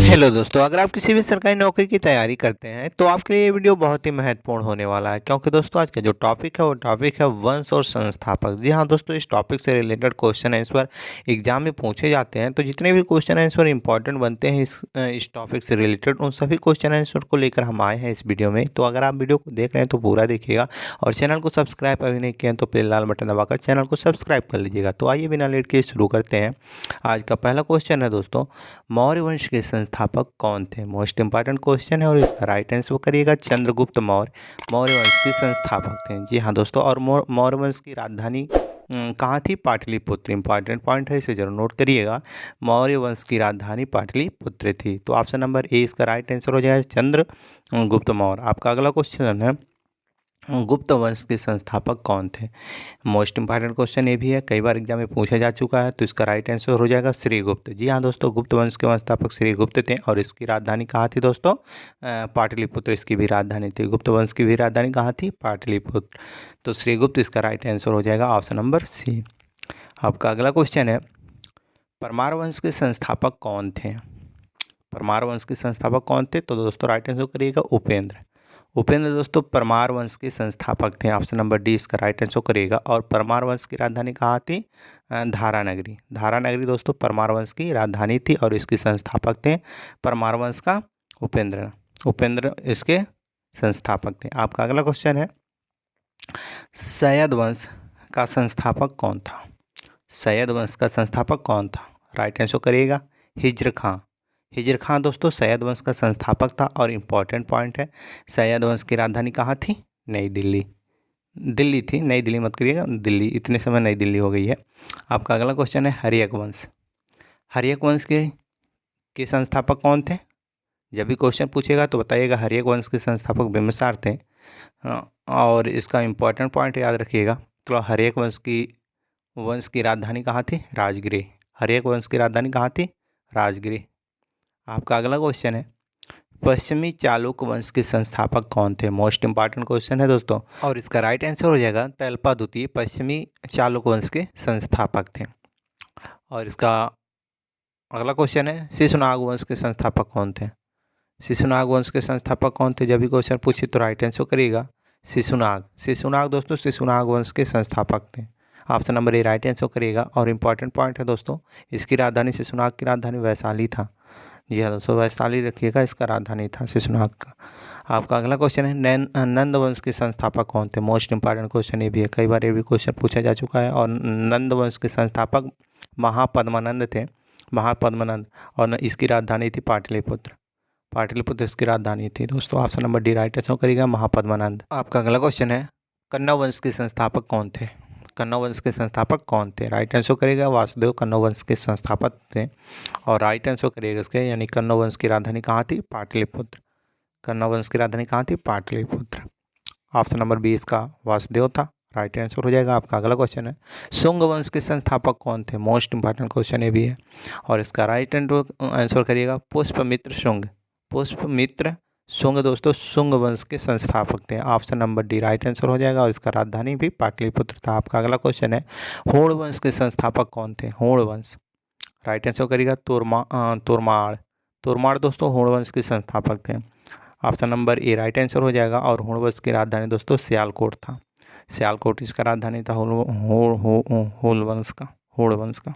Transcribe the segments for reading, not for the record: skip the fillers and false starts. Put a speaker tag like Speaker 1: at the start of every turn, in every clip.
Speaker 1: Hello दोस्तों, अगर आप किसी भी सरकारी नौकरी की तैयारी करते हैं तो आपके लिए ये वीडियो बहुत ही महत्वपूर्ण होने वाला है, क्योंकि दोस्तों आज का जो टॉपिक है वो टॉपिक है वंश और संस्थापक। जी हाँ दोस्तों, इस टॉपिक से रिलेटेड क्वेश्चन आंसर एग्जाम में पूछे जाते हैं। तो जितने भी क्वेश्चन आंसर इंपॉर्टेंट बनते हैं इस टॉपिक से रिलेटेड, उन सभी क्वेश्चन आंसर को लेकर हम आए हैं इस वीडियो में। तो अगर आप वीडियो को देख रहे हैं तो पूरा देखिएगा, और चैनल को सब्सक्राइब अभी नहीं किया तो प्लीज लाल बटन दबाकर चैनल को सब्सक्राइब कर लीजिएगा। तो आइए बिना लेट के शुरू करते हैं। आज का पहला क्वेश्चन है दोस्तों, मौर्य वंश के संस्थापक कौन थे? मोस्ट इंपॉर्टेंट क्वेश्चन है और इसका राइट आंसर करिएगा चंद्रगुप्त मौर्य मौर्य वंश के संस्थापक थे। जी हाँ दोस्तों, और मौर्य वंश की राजधानी कहाँ थी? पाटलिपुत्र। इंपॉर्टेंट पॉइंट है, इसे जरूर नोट करिएगा। मौर्य वंश की राजधानी पाटलिपुत्र थी। तो ऑप्शन नंबर ए इसका राइट आंसर हो जाएगा चंद्रगुप्त मौर्य। आपका अगला क्वेश्चन है, गुप्त वंश के संस्थापक कौन थे? मोस्ट इंपॉर्टेंट क्वेश्चन ये भी है, कई बार एग्जाम में पूछा जा चुका है। तो इसका राइट आंसर हो जाएगा श्रीगुप्त। जी हाँ दोस्तों, गुप्त वंश के संस्थापक श्रीगुप्त थे, और इसकी राजधानी कहाँ थी दोस्तों? पाटलिपुत्र इसकी भी राजधानी थी। गुप्त वंश की भी राजधानी कहाँ थी? पाटलिपुत्र। तो श्रीगुप्त इसका राइट आंसर हो जाएगा ऑप्शन नंबर सी। आपका अगला क्वेश्चन है, परमार वंश के संस्थापक कौन थे? परमार वंश के संस्थापक कौन थे? तो दोस्तों राइट आंसर करिएगा उपेंद्र। उपेंद्र दोस्तों परमार वंश के संस्थापक थे। ऑप्शन नंबर डी इसका राइट आंसर करिएगा। और परमार वंश की राजधानी कहाँ थी? धारानगरी। धारानगरी दोस्तों परमार वंश की राजधानी थी, और इसके संस्थापक थे परमार वंश का उपेंद्र। उपेंद्र इसके संस्थापक थे। आपका अगला क्वेश्चन है, सैयद वंश का संस्थापक कौन था? सैयद वंश का संस्थापक कौन था? राइट आंसर करिएगा हिज्र खां। हिज्र खां दोस्तों सैयद वंश का संस्थापक था। और इम्पॉर्टेंट पॉइंट है, सैयद वंश की राजधानी कहाँ थी? नई दिल्ली। दिल्ली थी, नई दिल्ली मत करिएगा, दिल्ली, इतने समय नई दिल्ली हो गई है। आपका अगला क्वेश्चन है, हर्यक वंश। हर्यक वंश के संस्थापक कौन थे? जब भी क्वेश्चन पूछेगा तो बताइएगा हर्यक वंश के संस्थापक बिंबिसार थे। और इसका इम्पॉर्टेंट पॉइंट याद रखिएगा। तो हर्यक वंश की राजधानी कहाँ थी? राजगृह। हर्यक वंश की राजधानी कहाँ थी? राजगृह। आपका अगला क्वेश्चन है, पश्चिमी चालुक्य वंश के संस्थापक कौन थे? मोस्ट इंपॉर्टेंट क्वेश्चन है दोस्तों, और इसका राइट आंसर हो जाएगा तैलपा द्वितीय पश्चिमी चालुक्य वंश के संस्थापक थे। और इसका अगला क्वेश्चन है, शिशुनाग वंश के संस्थापक कौन थे? शिशुनाग वंश के संस्थापक कौन थे? जब भी क्वेश्चन पूछे तो राइट आंसर करिएगा शिशुनाग। शिशुनाग दोस्तों शिशुनाग वंश के संस्थापक थे। Option number A right answer करिएगा। और इम्पॉर्टेंट पॉइंट है दोस्तों, इसकी राजधानी शिशुनाग की राजधानी वैशाली था। जी हाँ दोस्तों, वैशाली रखिएगा, इसका राजधानी था शिशुनाग का। आपका अगला क्वेश्चन है, नंद वंश के संस्थापक कौन थे? मोस्ट इंपॉर्टेंट क्वेश्चन ये भी है, कई बार ये भी क्वेश्चन पूछा जा चुका है। और नंद वंश के संस्थापक महापद्मानंद थे, महापद्मानंद। और इसकी राजधानी थी पाटलिपुत्र। पाटलिपुत्र इसकी राजधानी थी दोस्तों। Option number D right answer करिएगा महापद्मानंद। आपका अगला क्वेश्चन है, कन्नौ वंश के संस्थापक कौन थे? कन्नौ वंश के संस्थापक कौन थे? राइट आंसर करिएगा वासुदेव कन्नौ वंश के संस्थापक थे। और राइट आंसर करिएगा इसके, यानी कन्नौ वंश की राजधानी कहाँ थी? पाटलिपुत्र। कन्नौ वंश की राजधानी कहाँ थी? पाटलिपुत्र। ऑप्शन नंबर बी इसका वासुदेव था, राइट आंसर हो जाएगा। आपका अगला क्वेश्चन है, शुंग वंश के संस्थापक कौन थे? मोस्ट इंपॉर्टेंट क्वेश्चन ये भी है, और इसका राइट आंसर करिएगा पुष्पमित्र शुंग। पुष्पमित्र शुंग दोस्तों शुंग वंश के संस्थापक थे। Option number D right answer हो जाएगा, और इसका राजधानी भी पाटलिपुत्र था। आपका अगला क्वेश्चन है, होड़ वंश के संस्थापक कौन थे? होड़ वंश। राइट आंसर करिएगा तोरमाड़। तोरमाड़ दोस्तों होड़ वंश के संस्थापक थे। Option number A right answer हो जाएगा। और होड़ वंश की राजधानी दोस्तों सियालकोट था। सियालकोट इसका राजधानी था होड़ वंश का।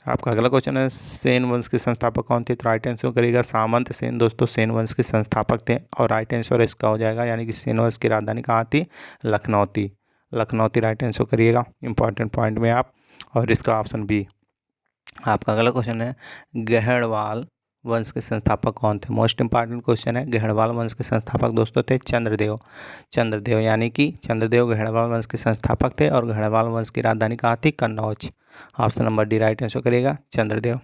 Speaker 1: आपका अगला क्वेश्चन है, सेन वंश के संस्थापक कौन थे? तो राइट आंसर करिएगा सामंत सेन दोस्तों सेन वंश के संस्थापक थे। और राइट आंसर इसका हो जाएगा, यानी कि सेन वंश की राजधानी कहाँ थी? लखनौती। लखनौती राइट आंसर करिएगा इंपॉर्टेंट पॉइंट में आप। और इसका ऑप्शन बी। आपका अगला क्वेश्चन है, गहड़वाल वंश के संस्थापक कौन थे? मोस्ट इंपॉर्टेंट क्वेश्चन है। गहड़वाल वंश के संस्थापक दोस्तों थे चंद्रदेव। चंद्रदेव यानी कि चंद्रदेव गहड़वाल वंश के संस्थापक थे। और गहड़वाल वंश की राजधानी कहाँ थी? Kannauj. Option number D right answer करेगा चंद्रदेव।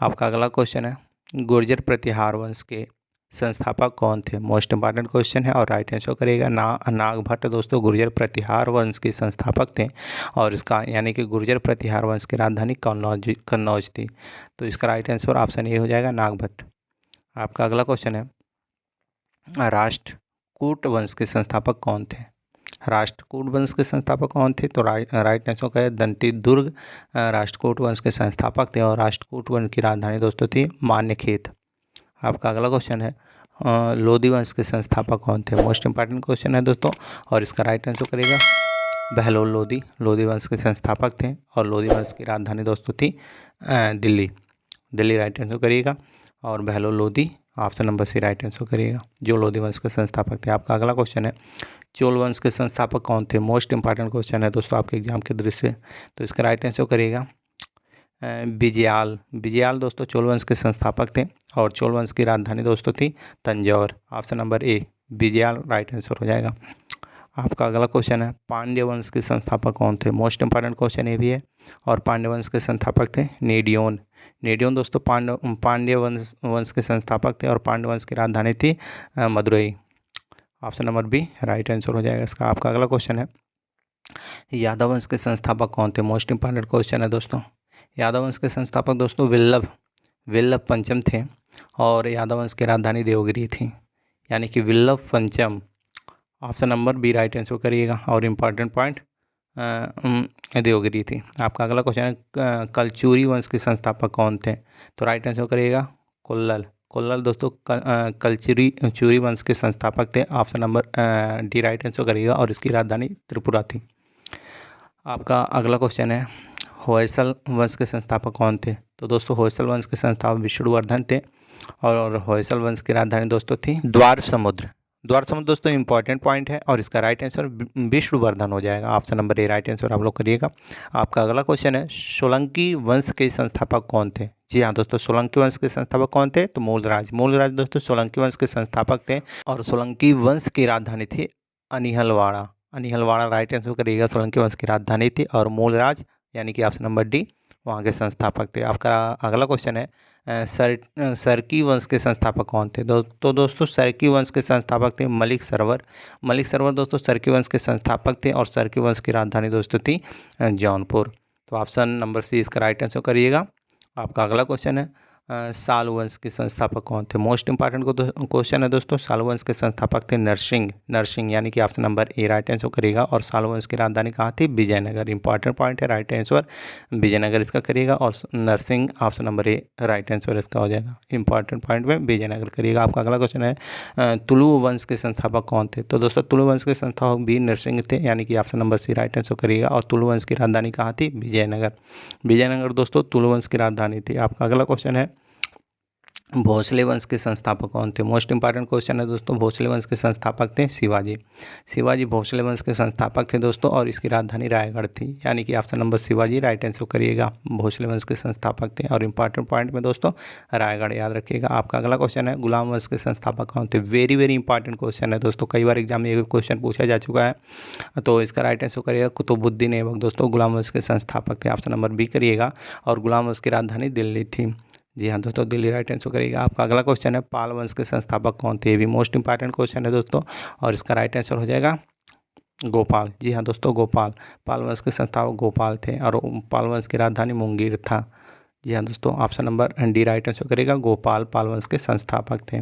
Speaker 1: आपका अगला क्वेश्चन है, गुर्जर प्रतिहार वंश के संस्थापक कौन थे? मोस्ट इंपॉर्टेंट क्वेश्चन है, और राइट आंसर करेगा नागभट्ट दोस्तों गुर्जर प्रतिहार वंश के संस्थापक थे। और इसका यानी कि गुर्जर प्रतिहार वंश की राजधानी कन्नौज थी। तो इसका राइट आंसर ऑप्शन ए हो जाएगा नागभट्ट। आपका अगला क्वेश्चन है, राष्ट्रकूट वंश के संस्थापक कौन थे? राष्ट्रकूट वंश के संस्थापक कौन थे? तो राइट आंसर का है दंती दुर्ग राष्ट्रकूट वंश के संस्थापक थे। और राष्ट्रकूट वंश की राजधानी दोस्तों थी मान्यखेत। आपका अगला क्वेश्चन है लोधी वंश के संस्थापक कौन थे? मोस्ट इंपॉर्टेंट क्वेश्चन है दोस्तों, और इसका राइट आंसर करिएगा बहलोल लोधी। लोधी वंश के संस्थापक थे और लोधी वंश की राजधानी दोस्तों थी दिल्ली। दिल्ली राइट आंसर करिएगा, और Bahlol Lodhi option number C right answer करिएगा, जो लोधी वंश के संस्थापक थे। आपका अगला क्वेश्चन है चोल वंश के संस्थापक कौन थे? मोस्ट इंपॉर्टेंट क्वेश्चन है दोस्तों आपके एग्जाम के दृष्टि से, तो इसका राइट आंसर करिएगा विजयाल। विजयाल दोस्तों चोल वंश के संस्थापक थे और चोल वंश की राजधानी दोस्तों थी Tanjore. Option number A Vijayalaya right answer हो जाएगा। आपका अगला क्वेश्चन है पांड्य वंश के संस्थापक कौन थे? मोस्ट इंपॉर्टेंट क्वेश्चन ये भी है, और पांड्य वंश के संस्थापक थे नेडियोन। नेडियोन दोस्तों पांड्य वंश के संस्थापक थे और पांड्य वंश की राजधानी थी Madurai. Option number B right answer हो जाएगा इसका। आपका अगला क्वेश्चन है यादव वंश के संस्थापक कौन थे? मोस्ट इंपॉर्टेंट क्वेश्चन है दोस्तों। यादव वंश के संस्थापक दोस्तों विल्लभ पंचम थे, और यादव वंश की राजधानी देवगिरी थी, यानी कि विल्लभ पंचम। Option number B right answer करिएगा, और इम्पॉर्टेंट पॉइंट देवगिरी थी। आपका अगला क्वेश्चन है कलचुरी वंश के संस्थापक कौन थे? तो राइट आंसर करिएगा कोल्लल दोस्तों चूरी वंश के संस्थापक थे। Option number D right answer करिएगा, और इसकी राजधानी त्रिपुरा थी। आपका अगला क्वेश्चन है होयसल वंश के संस्थापक कौन थे? तो दोस्तों होयसल वंश के संस्थापक विष्णुवर्धन थे, और होयसल वंश की राजधानी दोस्तों थी द्वार समुद्र दोस्तों इंपॉर्टेंट पॉइंट है, और इसका राइट आंसर विष्णुवर्धन हो जाएगा। Option number A right answer आप लोग करिएगा। आपका अगला क्वेश्चन है सोलंकी वंश के संस्थापक कौन थे? जी हाँ दोस्तों, सोलंकी वंश के संस्थापक कौन थे? तो मूलराज दोस्तों सोलंकी वंश के संस्थापक थे, और सोलंकी वंश की राजधानी थी अनिहलवाड़ा राइट आंसर करिएगा। सोलंकी वंश की राजधानी थी, और मूलराज यानी कि ऑप्शन नंबर डी वहाँ के संस्थापक थे। आपका अगला क्वेश्चन है सरकी वंश के संस्थापक कौन थे? तो दोस्तों सरकी वंश के संस्थापक थे मलिक सरवर दोस्तों सरकी वंश के संस्थापक थे, और सरकी वंश की राजधानी दोस्तों थी जौनपुर। तो ऑप्शन नंबर सी इसका राइट आंसर करिएगा। आपका अगला क्वेश्चन है साल वंश के संस्थापक कौन थे? मोस्ट इंपॉर्टेंट क्वेश्चन है दोस्तों। साल वंश के संस्थापक थे नरसिंह यानी कि option number A right answer करिएगा, और साल वंश की राजधानी कहाँ थी? विजयनगर। इंपॉर्टेंट पॉइंट है, राइट आंसर विजयनगर इसका करिएगा, और Narasimha option number A right answer इसका हो जाएगा। इंपॉर्टेंट पॉइंट में विजयनगर करिएगा। आपका अगला क्वेश्चन है तुलु वंश के संस्थापक कौन थे? तो दोस्तों तुलु वंश के संस्थापक भी नरसिंह थे, यानी कि option number C right answer करिएगा, और तुलु वंश की राजधानी कहाँ थी? विजयनगर दोस्तों तुलु वंश की राजधानी थी। आपका अगला क्वेश्चन है भोसले वंश के संस्थापक कौन थे? मोस्ट इंपॉर्टेंट क्वेश्चन है दोस्तों। भोसले वंश के संस्थापक थे शिवाजी भोसले वंश के संस्थापक थे दोस्तों, और इसकी राजधानी रायगढ़ थी, यानी कि option number Shivaji right answer करिएगा। भोसले वंश के संस्थापक थे, और इंपॉर्टेंट पॉइंट में दोस्तों रायगढ़ याद रखिएगा। आपका अगला क्वेश्चन है गुलाम वंश के संस्थापक कौन थे? वेरी इंपॉर्टेंट क्वेश्चन है दोस्तों, कई बार एग्जाम में ये क्वेश्चन पूछा जा चुका है, तो इसका राइट आंसर करिएगा कुतुबुद्दीन ऐबक दोस्तों गुलाम वंश के संस्थापक थे। ऑप्शन नंबर बी करिएगा, और गुलाम वंश की राजधानी दिल्ली थी। जी हाँ दोस्तों, दिल्ली राइट आंसर करिएगा। आपका अगला क्वेश्चन है पाल वंश के संस्थापक कौन थे? ये भी मोस्ट इंपॉर्टेंट क्वेश्चन है दोस्तों, और इसका राइट आंसर हो जाएगा गोपाल। जी हाँ दोस्तों, पाल वंश के संस्थापक गोपाल थे, और पाल वंश की राजधानी मुंगेर था। जी हाँ दोस्तों, option number D right answer करेगा। गोपाल पाल वंश के संस्थापक थे।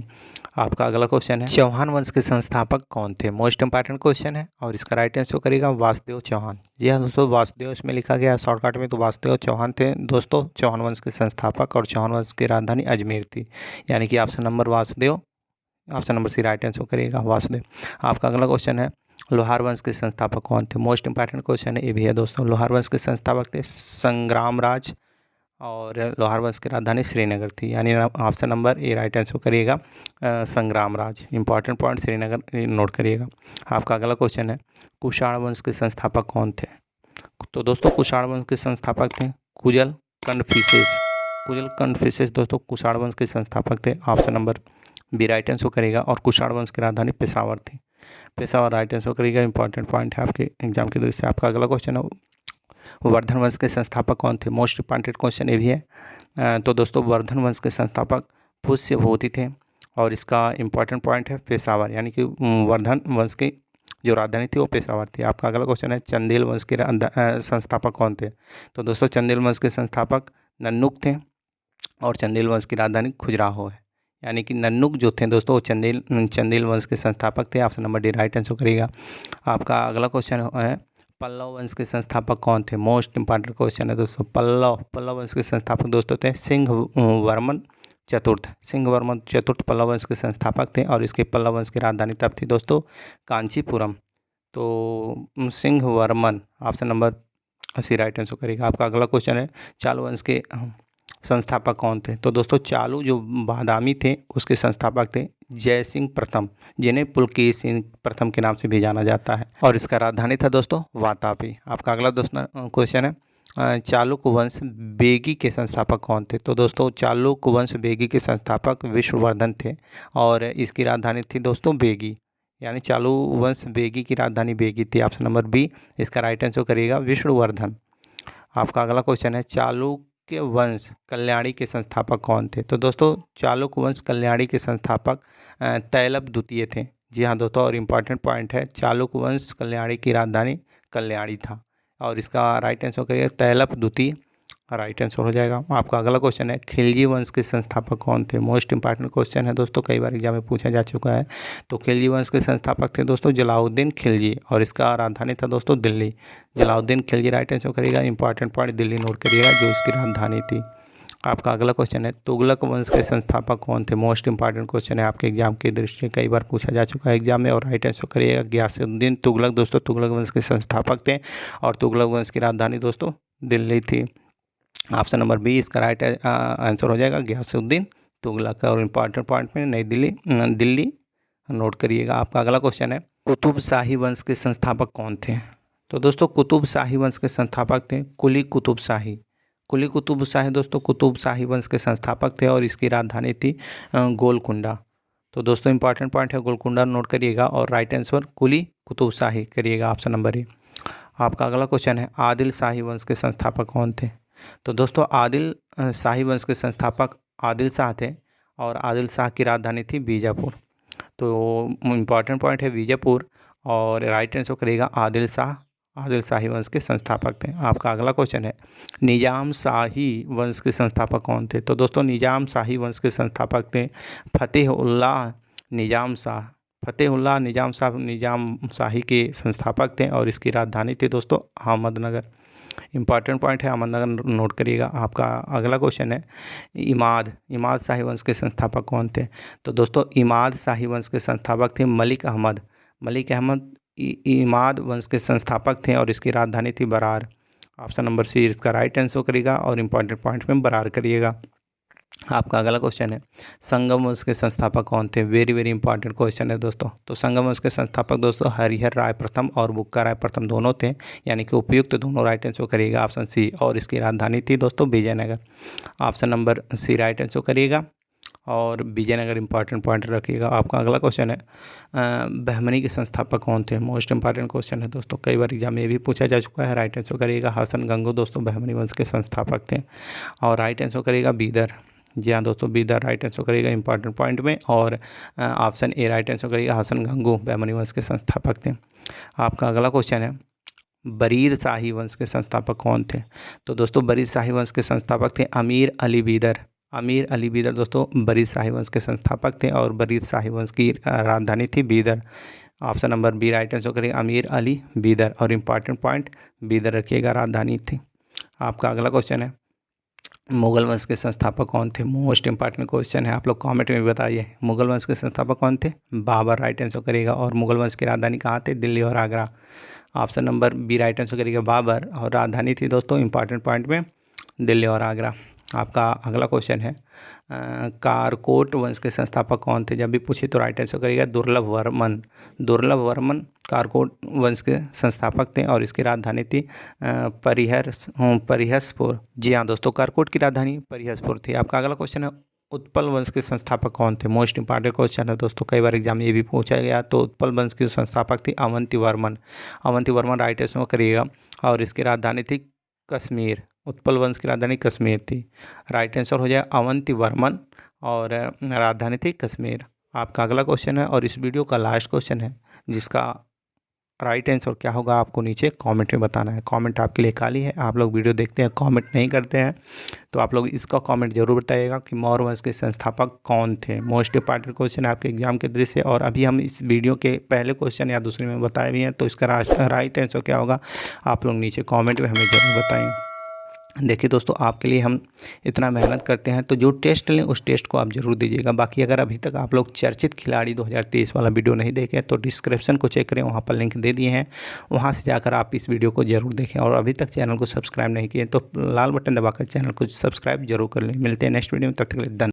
Speaker 1: आपका अगला क्वेश्चन है चौहान वंश के संस्थापक कौन थे? मोस्ट इंपॉर्टेंट क्वेश्चन है, और इसका राइट आंसर करेगा वासुदेव चौहान। जी हाँ दोस्तों, वासुदेव इसमें लिखा गया शॉर्टकट में, तो वासुदेव चौहान थे दोस्तों चौहान वंश के संस्थापक, और चौहान वंश की राजधानी अजमेर थी, यानी कि option number Vasudev, option number C right answer करिएगा वासुदेव। आपका अगला क्वेश्चन है लोहार वंश के संस्थापक कौन थे? मोस्ट इंपॉर्टेंट क्वेश्चन है ये भी है दोस्तों। लोहार वंश के संस्थापक थे संग्राम राज, और लोहार वंश की राजधानी श्रीनगर थी, यानी option number A right answer करिएगा संग्राम राज। इंपॉर्टेंट पॉइंट श्रीनगर नोट करिएगा। आपका अगला क्वेश्चन है कुषाण वंश के संस्थापक कौन थे? तो दोस्तों कुषाण वंश के संस्थापक थे कुजल कण्फिसेस दोस्तों कुषाण वंश के संस्थापक थे। Option number B right answer करेगा, और कुषाण वंश की राजधानी पेशावर थी। पेशावर राइट आंसर करेगा। इंपॉर्टेंट पॉइंट है आपके एग्जाम के दृष्टि से। आपका अगला क्वेश्चन है वर्धन वंश के संस्थापक कौन थे? मोस्ट इंपॉर्टेंट क्वेश्चन ये भी है। तो दोस्तों वर्धन वंश के संस्थापक पुष्यभूति थे, और इसका इंपॉर्टेंट पॉइंट है पेशावर, यानी कि वर्धन वंश की जो राजधानी थी वो पेशावर थी। आपका अगला क्वेश्चन है चंदेल वंश के संस्थापक कौन थे? तो दोस्तों चंदेल वंश के संस्थापक नन्नुक थे, और चंदेल वंश की राजधानी खजुराहो है, यानी कि नन्नुक जो थे दोस्तों वो चंदेल वंश के संस्थापक थे। Option number D right answer करिएगा। आपका अगला क्वेश्चन है पल्लव वंश के संस्थापक कौन थे? मोस्ट इंपॉर्टेंट क्वेश्चन है दोस्तों। पल्लव वंश के संस्थापक दोस्तों थे सिंह वर्मन चतुर्थ। सिंह वर्मन चतुर्थ पल्लव वंश के संस्थापक थे और इसके पल्लव वंश की राजधानी तब थी दोस्तों कांचीपुरम। तो Simha Varman option number C right answer करेगा। आपका अगला क्वेश्चन है चालू वंश के संस्थापक कौन थे? तो दोस्तों चालू जो बादामी थे उसके संस्थापक थे जय सिंह प्रथम, जिन्हें पुलकेश सिंह प्रथम के नाम से भी जाना जाता है, और इसका राजधानी था दोस्तों वातापी। आपका अगला दोस्तों क्वेश्चन है चालुक्य वंश बेगी के संस्थापक कौन थे? तो दोस्तों चालुक्य वंश बेगी के संस्थापक विष्णुवर्धन थे और इसकी राजधानी थी दोस्तों बेगी, यानी चालू वंश बेगी की राजधानी बेगी थी। ऑप्शन नंबर बी इसका राइट आंसर करिएगा विष्णुवर्धन। आपका अगला क्वेश्चन है चालुक्य वंश कल्याणी के संस्थापक कौन थे? तो दोस्तों चालुक्य वंश कल्याणी के संस्थापक तैलप द्वितीय थे। जी हाँ दोस्तों, और इम्पॉर्टेंट पॉइंट है चालुक्य वंश कल्याणी की राजधानी कल्याणी था और इसका राइट आंसर करिएगा तैलप द्वितीय, राइट आंसर हो जाएगा। आपका अगला क्वेश्चन है खिलजी वंश के संस्थापक कौन थे? मोस्ट इंपॉर्टेंट क्वेश्चन है दोस्तों, कई बार एग्जाम में पूछा जा चुका है। तो खिलजी वंश के संस्थापक थे दोस्तों जलालुद्दीन खिलजी और इसका राजधानी था दोस्तों दिल्ली। जलालुद्दीन खिलजी राइट आंसर करिएगा। इंपॉर्टेंट पॉइंट दिल्ली नोट करिएगा जो इसकी राजधानी थी। आपका अगला क्वेश्चन है तुगलक वंश के संस्थापक कौन थे? मोस्ट इंपॉर्टेंट क्वेश्चन है आपके एग्जाम की दृष्टि से, कई बार पूछा जा चुका है एग्जाम में, और राइट आंसर करिएगा गयासुद्दीन तुगलक। दोस्तों तुगलक वंश के संस्थापक थे और तुगलक वंश की राजधानी दोस्तों दिल्ली थी। ऑप्शन नंबर बी इसका राइट आंसर हो जाएगा गयासुद्दीन तुगलक। और इम्पॉर्टेंट पॉइंट में नई दिल्ली नोट करिएगा। आपका अगला क्वेश्चन है कुतुब शाही वंश के संस्थापक कौन थे? तो दोस्तों कुतुब शाही वंश के संस्थापक थे कुली कुतुब शाही। कुली कुतुब शाही दोस्तों कुतुब शाही वंश के संस्थापक थे और इसकी राजधानी थी गोलकुंडा। तो दोस्तों इंपॉर्टेंट पॉइंट है गोलकुंडा नोट करिएगा और राइट आंसर कुली कुतुब शाही करिएगा ऑप्शन नंबर ए। आपका अगला क्वेश्चन है आदिल शाही वंश के संस्थापक कौन थे? तो दोस्तों आदिल शाही वंश के संस्थापक आदिल शाह थे और आदिल शाह की राजधानी थी बीजापुर। तो इम्पॉर्टेंट पॉइंट है बीजापुर और राइट आंसर करेगा आदिल शाह। आदिल शाही वंश के संस्थापक थे। आपका अगला क्वेश्चन है निजाम शाही वंश के संस्थापक कौन थे? तो दोस्तों निजाम शाही वंश के संस्थापक थे फतेहुल्लाह निजाम शाह। फतेहुल्लाह निजाम शाही के संस्थापक थे और इसकी राजधानी थी दोस्तों अहमदनगर। इंपॉर्टेंट पॉइंट है अहमदनगर नोट करिएगा। आपका अगला क्वेश्चन है इमाद शाही वंश के संस्थापक कौन थे? तो दोस्तों इमाद शाही वंश के संस्थापक थे मलिक अहमद। इमाद वंश के संस्थापक थे और इसकी राजधानी थी बरार। ऑप्शन नंबर सी इसका राइट आंसर करिएगा और इम्पॉर्टेंट पॉइंट में बरार करिएगा। आपका अगला क्वेश्चन है संगम वंश के संस्थापक कौन थे? वेरी वेरी इंपॉर्टेंट क्वेश्चन है दोस्तों। तो संगम वंश के संस्थापक दोस्तों हरिहर राय प्रथम और बुक्का राय प्रथम दोनों थे, यानी कि उपयुक्त दोनों राइट आंसर करिएगा ऑप्शन सी, और इसकी राजधानी थी दोस्तों Vijayanagara. Option number C right answer करिएगा और विजयनगर इंपॉर्टेंट पॉइंट रखिएगा। आपका अगला क्वेश्चन है बहमनी के संस्थापक कौन थे? मोस्ट इंपॉर्टेंट क्वेश्चन है दोस्तों, कई बार एग्जाम में भी पूछा जा चुका है। राइट आंसर करिएगा हसन गंगू दोस्तों बहमनी वंश के संस्थापक थे और राइट आंसर करिएगा बीदर। जी हाँ दोस्तों बीदर राइट आंसर करिएगा इंपॉर्टेंट पॉइंट में, और ऑप्शन ए राइट आंसर करिएगा हसन गंगू बहमनी वंश के संस्थापक थे। आपका अगला क्वेश्चन है बरीद शाही वंश के संस्थापक कौन थे? तो दोस्तों बरीद शाही वंश के संस्थापक थे अमीर अली बीदर। अमीर अली बीदर दोस्तों बरीद शाही वंश के संस्थापक थे और बरीद शाही वंश की राजधानी थी Bidar. Option number B right answer करिएगा अमीर अली बीदर, और इम्पॉर्टेंट पॉइंट बीदर रखिएगा राजधानी थी। आपका अगला क्वेश्चन है मुगल वंश के संस्थापक कौन थे? मोस्ट इंपॉर्टेंट क्वेश्चन है, आप लोग कमेंट में बताइए मुगल वंश के संस्थापक कौन थे? बाबर राइट आंसर करिएगा। और मुगल वंश की राजधानी कहाँ थे? दिल्ली और Agra. Option number B right answer करिएगा बाबर, और राजधानी थी दोस्तों इंपॉर्टेंट पॉइंट में दिल्ली और आगरा। आपका अगला क्वेश्चन है कारकोट वंश के संस्थापक कौन थे? जब भी पूछे तो राइट आंसर करिएगा दुर्लभ वर्मन। दुर्लभ वर्मन कारकोट वंश के संस्थापक थे और इसकी राजधानी थी परिहसपुर। जी हाँ दोस्तों कारकोट की राजधानी परिहसपुर थी। आपका अगला क्वेश्चन है उत्पल वंश के संस्थापक कौन थे? मोस्ट इंपॉर्टेंट क्वेश्चन है दोस्तों, कई बार एग्जाम में ये भी पूछा गया। तो उत्पल वंश के संस्थापक थी अवंती वर्मन। अवंती वर्मन राइट आंसर करिएगा और इसकी राजधानी थी कश्मीर। उत्पल वंश की राजधानी कश्मीर थी। राइट आंसर हो जाए अवंती वर्मन और राजधानी थी कश्मीर। आपका अगला क्वेश्चन है और इस वीडियो का लास्ट क्वेश्चन है, जिसका राइट आंसर क्या होगा आपको नीचे कमेंट में बताना है। कमेंट आपके लिए खाली है, आप लोग वीडियो देखते हैं कमेंट नहीं करते हैं, तो आप लोग इसका कमेंट जरूर बताइएगा कि मौर्य वंश के संस्थापक कौन थे। मोस्ट इंपॉर्टेंट क्वेश्चन है आपके एग्जाम के दृष्टि से, और अभी हम इस वीडियो के पहले क्वेश्चन या दूसरे में बताए भी हैं, तो इसका राइट आंसर क्या होगा आप लोग नीचे कॉमेंट में हमें जरूर बताएँ। देखिए दोस्तों, आपके लिए हम इतना मेहनत करते हैं, तो जो टेस्ट लें उस टेस्ट को आप ज़रूर दीजिएगा। बाकी अगर अभी तक आप लोग चर्चित खिलाड़ी 2023 वाला वीडियो नहीं देखे तो डिस्क्रिप्शन को चेक करें, वहाँ पर लिंक दे दिए हैं, वहाँ से जाकर आप इस वीडियो को ज़रूर देखें। और अभी तक चैनल को सब्सक्राइब नहीं किए तो लाल बटन दबाकर चैनल को सब्सक्राइब जरूर कर लें। मिलते हैं नेक्स्ट वीडियो में, तब तक के लिए धन्यवाद।